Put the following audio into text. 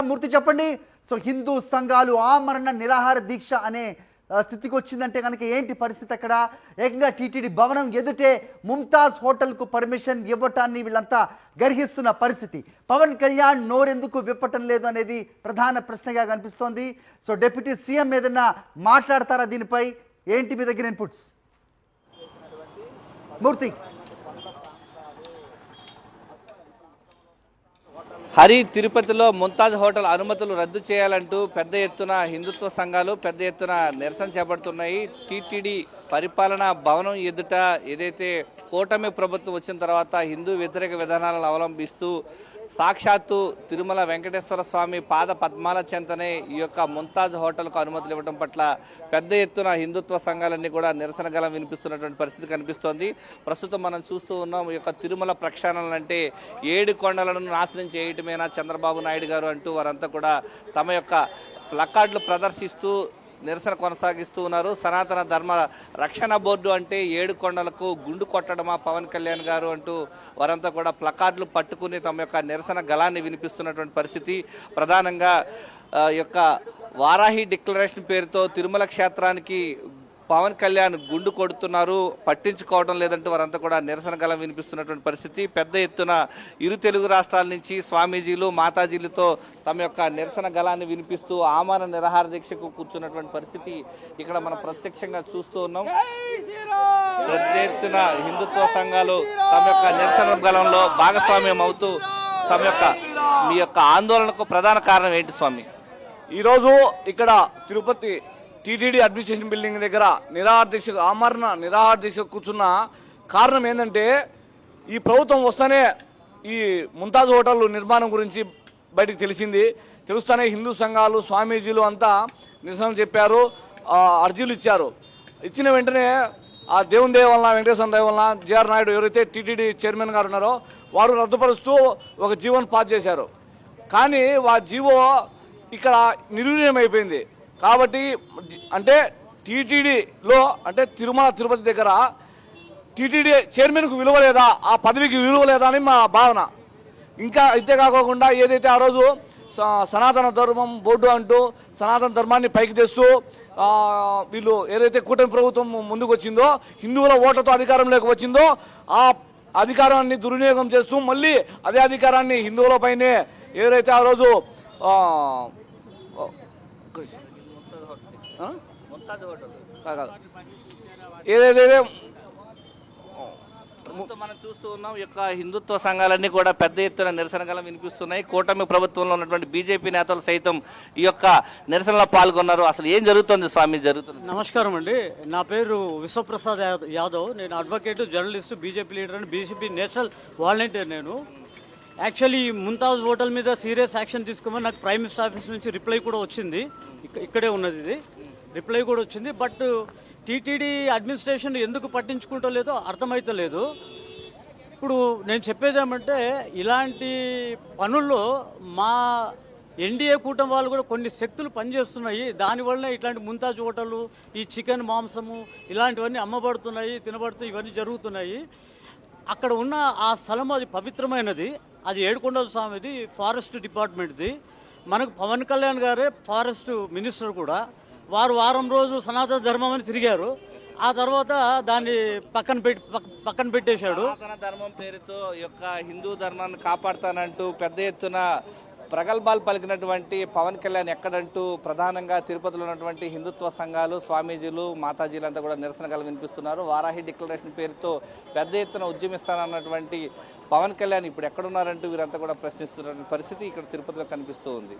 మూర్తి చెప్పండి. సో హిందూ సంఘాలు ఆమరణ నిరాహార దీక్ష అనే స్థితికి వచ్చిందంటే కనుక ఏంటి పరిస్థితి? అక్కడ ఏకంగా టీటీడీ భవనం ఎదుటే ముంతాజ్ హోటల్కు పర్మిషన్ ఇవ్వటాన్ని వీళ్ళంతా గర్హిస్తున్న పరిస్థితి. పవన్ కళ్యాణ్ నోరెందుకు విప్పటం లేదు అనేది ప్రధాన ప్రశ్నగా కనిపిస్తోంది. సో డిప్యూటీ సీఎం ఏదన్నా మాట్లాడతారా దీనిపై? ఏంటి మీ దగ్గర ఇన్పుట్స్? మూర్తి. హరి, తిరుపతిలో ముంతాజ్ హోటల్ అనుమతులు రద్దు చేయాలంటూ పెద్ద ఎత్తున హిందుత్వ సంఘాలు పెద్ద ఎత్తున నిరసన చేపడుతున్నాయి. టీటీడీ పరిపాలనా భవనం ఎదుట ఏదైతే కూటమి ప్రభుత్వం వచ్చిన తర్వాత హిందూ వ్యతిరేక విధానాలను అవలంబిస్తూ సాక్షాత్తు తిరుమల వెంకటేశ్వర స్వామి పాద పద్మాల చెంతనే ఈ యొక్క ముంతాజ్ హోటల్కు అనుమతులు ఇవ్వడం పట్ల పెద్ద ఎత్తున హిందుత్వ సంఘాలన్నీ కూడా నిరసన గలం వినిపిస్తున్నటువంటి పరిస్థితి కనిపిస్తోంది. ప్రస్తుతం మనం చూస్తూ ఉన్నాం, ఈ యొక్క తిరుమల ప్రక్షాళన అంటే 7 కొండలను నాశనం చేయటమేనా చంద్రబాబు నాయుడు గారు అంటూ వారంతా కూడా తమ యొక్క ప్లకార్డులు ప్రదర్శిస్తూ నిరసన కొనసాగిస్తూ ఉన్నారు. సనాతన ధర్మ రక్షణ బోర్డు అంటే 7 కొండలకు గుండు కొట్టడమా పవన్ కళ్యాణ్ గారు అంటూ వారంతా కూడా ప్లకార్డులు పట్టుకుని తమ యొక్క నిరసన గళాన్ని వినిపిస్తున్నటువంటి పరిస్థితి. ప్రధానంగా యొక్క వారాహి డిక్లరేషన్ పేరుతో తిరుమల క్షేత్రానికి పవన్ కళ్యాణ్ గుండు కొడుతున్నారు, పట్టించుకోవడం లేదంటూ వారంతా కూడా నిరసన గలం వినిపిస్తున్నటువంటి పరిస్థితి. పెద్ద ఎత్తున ఇరు తెలుగు రాష్ట్రాల నుంచి స్వామీజీలు మాతాజీలతో తమ యొక్క నిరసన గలాన్ని వినిపిస్తూ ఆమరణ నిరాహార దీక్షకు కూర్చున్నటువంటి పరిస్థితి ఇక్కడ మనం ప్రత్యక్షంగా చూస్తూ ఉన్నాం. పెద్ద ఎత్తున హిందుత్వ సంఘాలు తమ యొక్క నిరసన గలంలో భాగస్వామ్యం అవుతూ మీ యొక్క ఆందోళనకు ప్రధాన కారణం ఏంటి స్వామి? ఈరోజు ఇక్కడ తిరుపతి టీటీడీ అడ్మినిస్ట్రేషన్ బిల్డింగ్ దగ్గర ఆమరణ నిరాహార దీక్ష కూర్చున్న కారణం ఏంటంటే, ఈ ప్రభుత్వం వస్తేనే ఈ ముంతాజ్ హోటల్ నిర్మాణం గురించి బయటికి తెలుస్తూనే హిందూ సంఘాలు స్వామీజీలు అంతా నిరసనలు చెప్పారు, అర్జీలు ఇచ్చారు. ఇచ్చిన వెంటనే ఆ దేవుని దయ వలన, వెంకటేశ్వర దయ వలన జేఆర్ నాయుడు ఎవరైతే టీటీడీ చైర్మన్ గారు ఉన్నారో వారు రద్దుపరుస్తూ ఒక జీవోను పాస్ చేశారు. కానీ ఆ జీవో ఇక్కడ నిర్వీర్యం అయిపోయింది. కాబట్టి అంటే టీటీడీలో అంటే తిరుపతి దగ్గర టీటీడీ చైర్మన్కు విలువ లేదా, ఆ పదవికి విలువ లేదా అని మా భావన. ఇంకా ఇంతే కాకుండా ఏదైతే ఆ రోజు సనాతన ధర్మం బోర్డు అంటూ సనాతన ధర్మాన్ని పైకి తెస్తూ వీళ్ళు ఏదైతే కూటమి ప్రభుత్వం ముందుకు వచ్చిందో, హిందువుల ఓట్లతో అధికారంలోకి వచ్చిందో, ఆ అధికారాన్ని దుర్వినియోగం చేస్తూ మళ్ళీ అదే అధికారాన్ని హిందువులపైనే ఏదైతే ఆ రోజు ఏదైతే మనం చూస్తూ ఉన్నాం, ఈ యొక్క హిందుత్వ సంఘాలన్నీ కూడా పెద్ద ఎత్తున నిరసన గలం వినిపిస్తున్నాయి. కూటమి ప్రభుత్వంలో ఉన్నటువంటి బీజేపీ నేతలు సైతం ఈ యొక్క నిరసనలో పాల్గొన్నారు. అసలు ఏం జరుగుతుంది స్వామి? జరుగుతుంది. నమస్కారం అండి, నా పేరు విశ్వప్రసాద్ యాదవ్. నేను advocate, journalist, BJP leader and BJP national volunteer. నేను యాక్చువల్లీ ముంతాజ్ హోటల్ మీద సీరియస్ యాక్షన్ తీసుకోమని నాకు ప్రైమ్ మినిస్టర్ ఆఫీస్ నుంచి రిప్లై కూడా వచ్చింది. ఇక్కడే ఉన్నది, ఇది రిప్లై కూడా వచ్చింది. బట్ టీటీడీ అడ్మినిస్ట్రేషన్ ఎందుకు పట్టించుకుంటో లేదో అర్థమైతలేదు. ఇప్పుడు నేను చెప్పేది ఏమంటే, ఇలాంటి పనుల్లో మా ఎన్డీఏ కూటమి వాళ్ళు కూడా కొన్ని శక్తులు పనిచేస్తున్నాయి. దానివల్లనే ఇట్లాంటి ముంతాజ్ హోటళ్ళు, ఈ చికెన్ మాంసము ఇలాంటివన్నీ అమ్మబడుతున్నాయి, తినబడుతున్నాయి, ఇవన్నీ జరుగుతున్నాయి. అక్కడ ఉన్న ఆ స్థలం అది పవిత్రమైనది, అది ఏడుకొండల స్వామిది, ఫారెస్ట్ డిపార్ట్మెంట్ది. మనకు పవన్ కళ్యాణ్ గారే ఫారెస్ట్ మినిస్టర్ కూడా. వారు వారం రోజు సనాతన ధర్మం అని తిరిగారు, ఆ తర్వాత దాన్ని పక్కన పెట్టేశాడు. సనాతన ధర్మం పేరుతో యొక్క హిందూ ధర్మాన్ని కాపాడుతానంటూ పెద్ద ఎత్తున ప్రగల్భాలు పలికినటువంటి పవన్ కళ్యాణ్ ఎక్కడంటూ ప్రధానంగా తిరుపతిలో ఉన్నటువంటి హిందుత్వ సంఘాలు స్వామీజీలు మాతాజీలంతా కూడా నిరసన గలం వినిపిస్తున్నారు. వారాహి డిక్లరేషన్ పేరుతో పెద్ద ఎత్తున ఉద్యమిస్తానన్నటువంటి పవన్ కళ్యాణ్ ఇప్పుడు ఎక్కడున్నారంటూ వీరంతా కూడా ప్రశ్నిస్తున్న పరిస్థితి ఇక్కడ తిరుపతిలో కనిపిస్తూ ఉంది.